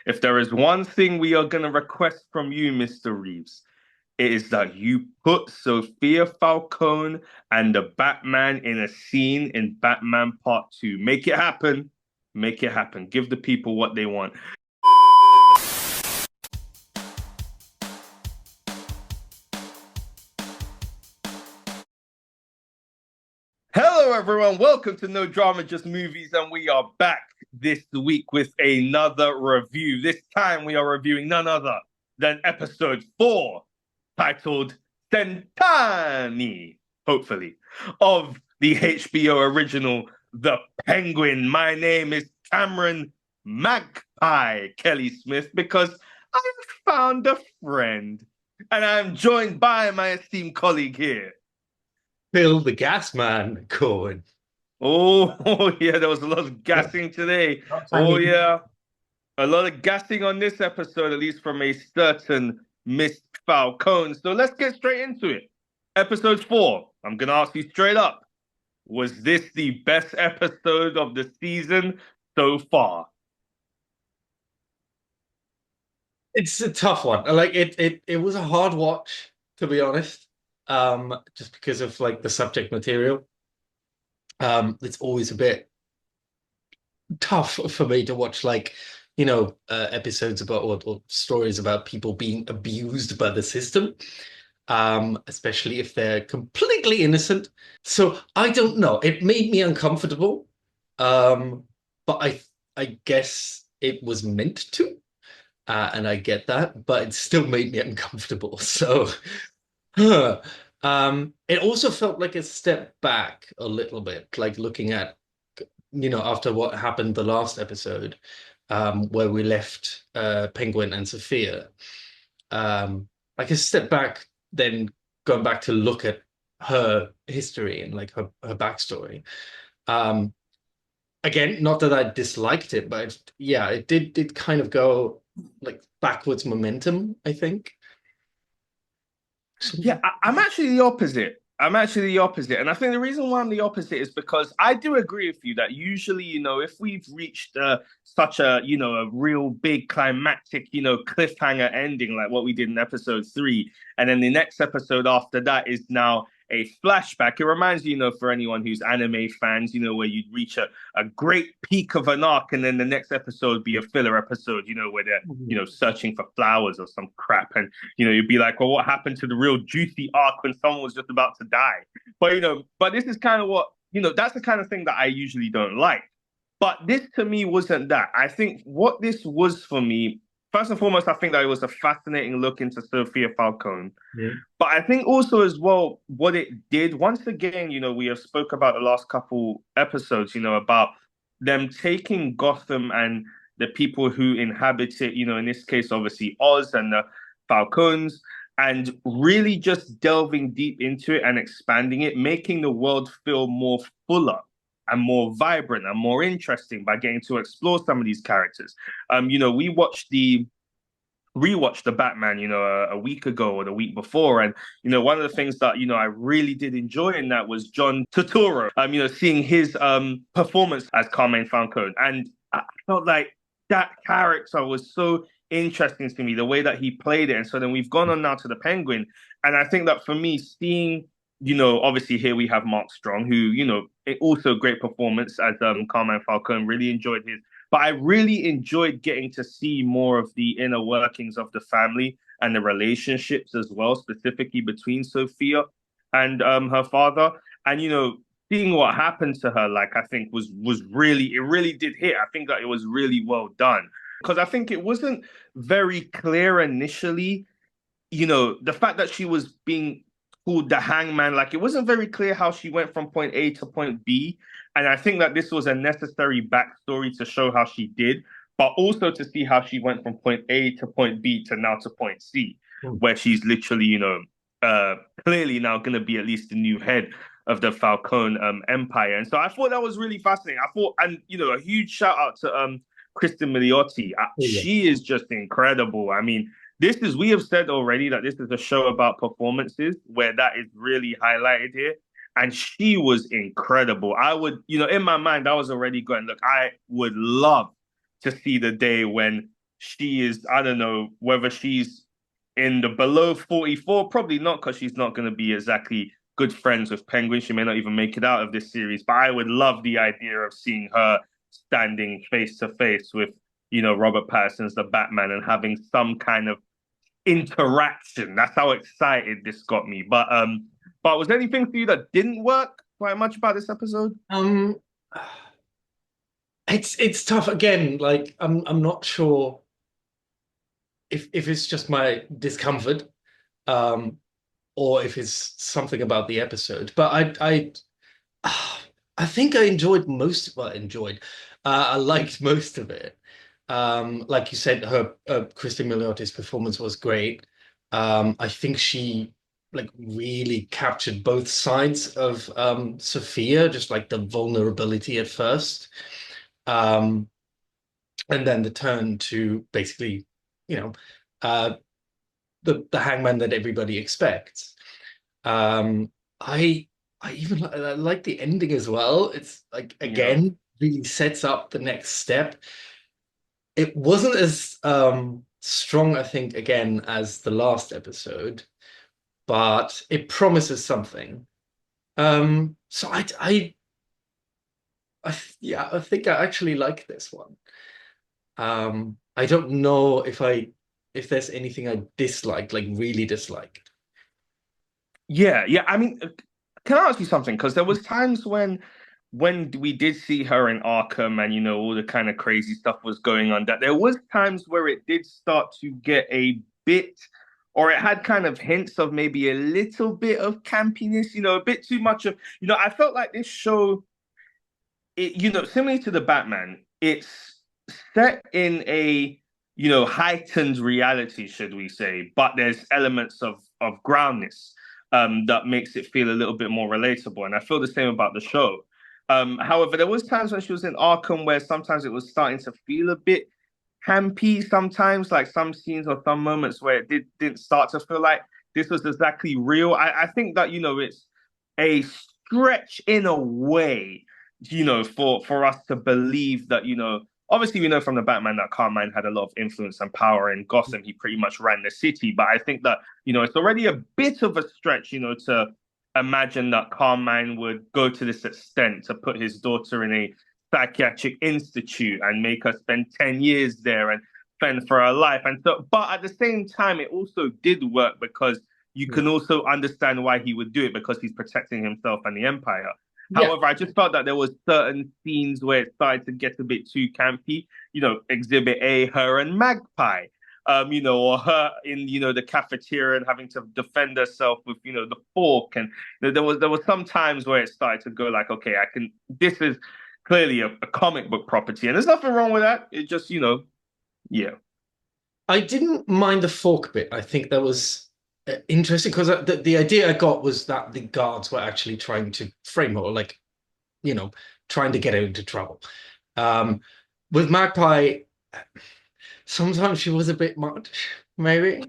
If there is one thing we are going to request from you, Mr. Reeves, it is that you put Sofia Falcone and the Batman in a scene in Batman Part 2. Make it happen. Make it happen. Give the people what they want. Hello, everyone. Welcome to No Drama, Just Movies, and we are back this week with another review. This time we are reviewing none other than episode 4, titled Centani, hopefully, of the HBO original The Penguin. My name is Cameron Magpie Kelly Smith because I have found a friend, and I'm joined by my esteemed colleague here. Bill the Gas Man, Colin. Oh, yeah, there was a lot of gassing today. Oh, yeah, a lot of gassing on this episode, at least from a certain Miss Falcone. So let's get straight into it. Episode 4, I'm going to ask you straight up. Was this the best episode of the season so far? It's a tough one. It was a hard watch, to be honest. Just because of like the subject material. It's always a bit tough for me to watch episodes about or stories about people being abused by the system. Especially if they're completely innocent. So I don't know. It made me uncomfortable. But I guess it was meant to. And I get that, but it still made me uncomfortable. So, it also felt like a step back a little bit, like looking at, after what happened the last episode, where we left Penguin and Sofia, like a step back, then going back to look at her history and like her backstory. Again, not that I disliked it, but yeah, it did kind of go like backwards momentum, I think. Yeah, I'm actually the opposite. And I think the reason why I'm the opposite is because I do agree with you that usually, if we've reached such a real big climactic, cliffhanger ending like what we did in episode 3, and then the next episode after that is now a flashback. It reminds you, for anyone who's anime fans, where you'd reach a great peak of an arc, and then the next episode be a filler episode, where they're, searching for flowers or some crap. And, you'd be like, well, what happened to the real juicy arc when someone was just about to die? But this is kind of what, that's the kind of thing that I usually don't like. But this to me wasn't that. I think what this was for me, first and foremost, I think that it was a fascinating look into Sofia Falcone. Yeah. But I think also as well, what it did, once again, we have spoke about the last couple episodes, about them taking Gotham and the people who inhabit it, in this case, obviously Oz and the Falcones, and really just delving deep into it and expanding it, making the world feel more fuller and more vibrant and more interesting by getting to explore some of these characters. We rewatched the Batman, a week ago or the week before. And, one of the things that, I really did enjoy in that was John Turturro, seeing his performance as Carmine Falcone. And I felt like that character was so interesting to me, the way that he played it. And so then we've gone on now to the Penguin. And I think that for me, seeing, obviously here we have Mark Strong, who, also great performance as Carmine Falcone, really enjoyed his. But I really enjoyed getting to see more of the inner workings of the family and the relationships as well, specifically between Sofia and her father. And, seeing what happened to her, like, I think was really, it really did hit. I think that it was really well done. Because I think it wasn't very clear initially, the fact that she was being called the Hangman, like it wasn't very clear how she went from point A to point B. And I think that this was a necessary backstory to show how she did, but also to see how she went from point A to point B to now to point C, where she's literally, clearly now going to be at least the new head of the Falcone empire. And so I thought that was really fascinating. I thought, and, a huge shout out to Cristin Milioti. She is just incredible. I mean, we have said already that this is a show about performances where that is really highlighted here. And she was incredible. I would, in my mind, I was already going, look, I would love to see the day when she is, I don't know whether she's in the below 44, probably not, because she's not going to be exactly good friends with Penguin. She may not even make it out of this series, but I would love the idea of seeing her standing face to face with, Robert Pattinson's the Batman and having some kind of interaction. That's how excited this got me. But was there anything for you that didn't work quite much about this episode? Um, it's tough again. Like I'm not sure if it's just my discomfort, um, or if it's something about the episode. But I think I enjoyed most. Well, enjoyed. I liked most of it. Like you said, her Cristin Milioti's performance was great. I think she like really captured both sides of Sofia, just like the vulnerability at first, um, and then the turn to basically, you know, uh, the hangman that everybody expects. Um, I I even like the ending as well. It's like Yeah. again really sets up the next step. It wasn't as strong, I think, again as the last episode, but it promises something. So yeah, I think I actually like this one. I don't know if there's anything I dislike, like really dislike. Yeah, yeah. I mean, can I ask you something? Because there was times when we did see her in Arkham and all the kind of crazy stuff was going on, that there was times where it did start to get a bit, or it had kind of hints of maybe a little bit of campiness, a bit too much of, I felt like this show, similarly to the Batman, it's set in a, heightened reality, should we say, but there's elements of groundness that makes it feel a little bit more relatable. And I feel the same about the show. However, there was times when she was in Arkham where sometimes it was starting to feel a bit campy sometimes, like some scenes or some moments where it didn't start to feel like this was exactly real. I think that, it's a stretch in a way, for us to believe that, obviously we know from the Batman that Carmine had a lot of influence and power in Gotham. He pretty much ran the city. But I think that, it's already a bit of a stretch, to imagine that Carmine would go to this extent to put his daughter in a psychiatric institute and make her spend 10 years there and fend for her life. And so, but at the same time, it also did work because you can also understand why he would do it, because he's protecting himself and the Empire. Yeah, However, I just felt that there was certain scenes where it started to get a bit too campy. Exhibit A, her and Magpie. Or her in, the cafeteria and having to defend herself with, the fork. And there was some times where it started to go like, okay, this is clearly a comic book property, and there's nothing wrong with that. It just, yeah. I didn't mind the fork bit. I think that was interesting because the idea I got was that the guards were actually trying to frame her, or like, you know, trying to get her into trouble. Um, with Magpie, sometimes she was a bit much, maybe.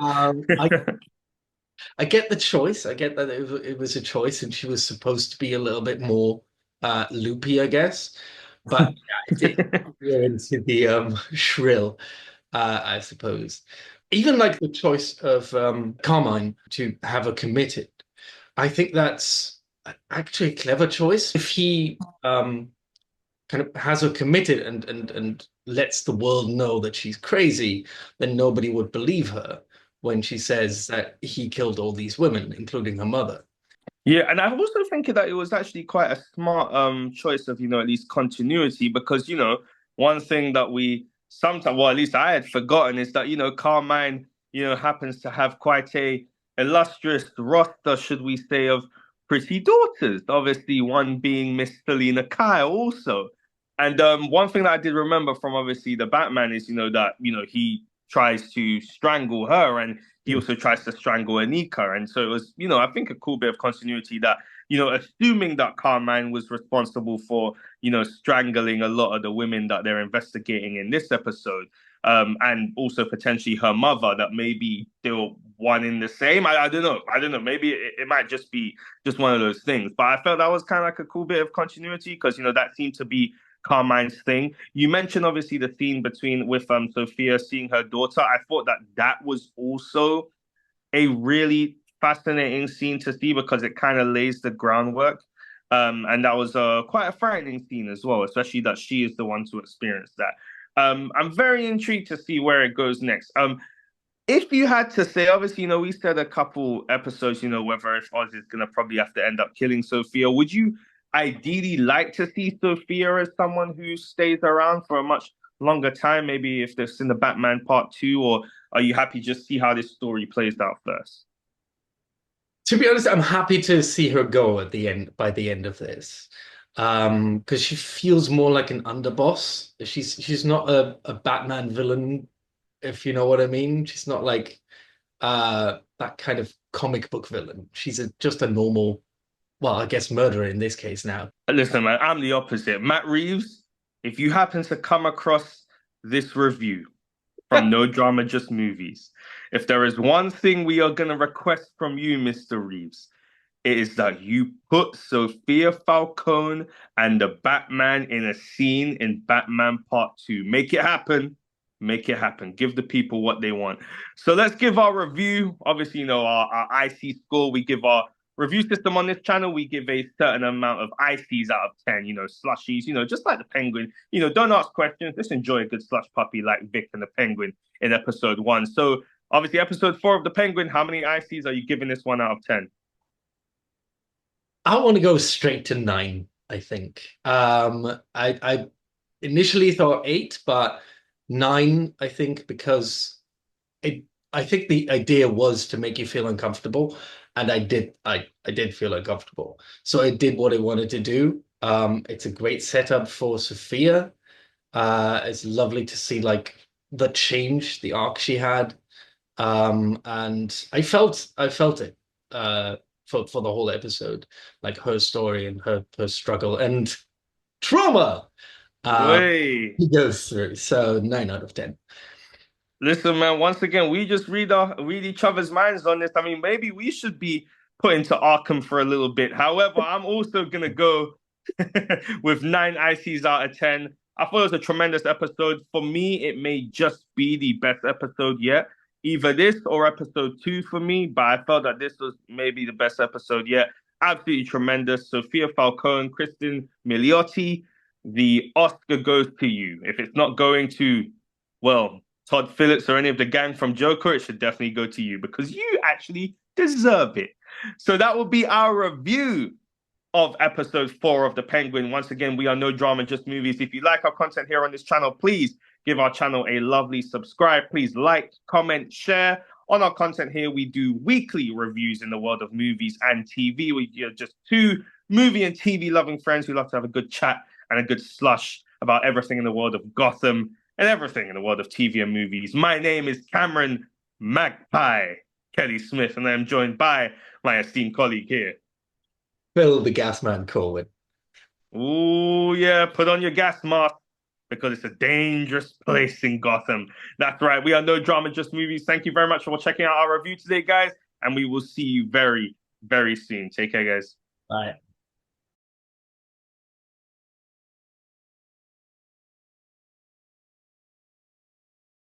I get the choice. I get that it was a choice, and she was supposed to be a little bit more loopy, I guess. But yeah, it grew into the shrill, I suppose. Even like the choice of Carmine to have her committed, I think that's actually a clever choice. If he kind of has her committed and lets the world know that she's crazy, then nobody would believe her when she says that he killed all these women, including her mother. Yeah, and I'm also thinking that it was actually quite a smart choice of, at least continuity, because, one thing that we sometimes, well, at least I had forgotten, is that, Carmine, happens to have quite a illustrious roster, should we say, of pretty daughters. Obviously, one being Miss Selena Kyle also. And one thing that I did remember from obviously the Batman is, that, he tries to strangle her, and he also tries to strangle Anika. And so it was, I think a cool bit of continuity that, assuming that Carmine was responsible for, strangling a lot of the women that they're investigating in this episode, and also potentially her mother, that maybe they were one in the same. I don't know. I don't know. Maybe it might just be just one of those things. But I felt that was kind of like a cool bit of continuity because, that seemed to be Carmine's thing. You mentioned obviously the scene between with Sofia seeing her daughter. I thought that that was also a really fascinating scene to see because it kind of lays the groundwork. And that was quite a frightening scene as well, especially that she is the one to experience that. I'm very intrigued to see where it goes next. If you had to say, obviously, we said a couple episodes, whether if Oz is going to probably have to end up killing Sophia, would you ideally like to see Sophia as someone who stays around for a much longer time? Maybe if there's in the Batman Part 2, or are you happy just see how this story plays out first? To be honest, I'm happy to see her go at the end by the end of this. Because she feels more like an underboss. She's not a Batman villain, if you know what I mean. She's not like that kind of comic book villain. She's just a normal, well, I guess murderer in this case now. Listen, man, I'm the opposite. Matt Reeves, if you happen to come across this review from No Drama Just Movies, if there is one thing we are going to request from you, Mr. Reeves, it is that you put Sofia Falcone and the Batman in a scene in Batman Part 2. Make it happen. Make it happen. Give the people what they want. So let's give our review. Obviously, our IC score. We give our review system on this channel. We give a certain amount of ICs out of 10, slushies, just like the Penguin. Don't ask questions. Just enjoy a good slush puppy like Vic and the Penguin in episode 1. So obviously, episode 4 of the Penguin, how many ICs are you giving this one out of 10? I want to go straight to 9, I think. I initially thought 8, but 9, I think, because I think the idea was to make you feel uncomfortable, and I did feel uncomfortable. So it did what it wanted to do. It's a great setup for Sofia. It's lovely to see like the change, the arc she had. And I felt it for the whole episode, like her story and her struggle and trauma Way. he goes through. So 9 out of 10. Listen, man, once again, we just read each other's minds on this. I mean, maybe we should be put into Arkham for a little bit. However, I'm also gonna go with 9 ICs out of 10. I thought it was a tremendous episode. For me, it may just be the best episode yet. Either this or episode 2 for me, but I felt that this was maybe the best episode yet. Absolutely tremendous. Sofia Falcone, Cristin, Milioti, the Oscar goes to you. If it's not going to, well, Todd Phillips or any of the gang from Joker, it should definitely go to you because you actually deserve it. So that will be our review of episode 4 of The Penguin. Once again, we are No Drama, Just Movies. If you like our content here on this channel, please give our channel a lovely subscribe. Please like, comment, share. On our content here, we do weekly reviews in the world of movies and TV. We are just two movie and TV loving friends who love to have a good chat and a good slush about everything in the world of Gotham and everything in the world of TV and movies. My name is Cameron Magpie Kelly Smith, and I'm joined by my esteemed colleague here. Phil the Gasman Colin. Oh, yeah, put on your gas mask because it's a dangerous place in Gotham. That's right. We are No Drama, Just Movies. Thank you very much for checking out our review today, guys, and we will see you very, very soon. Take care, guys. Bye.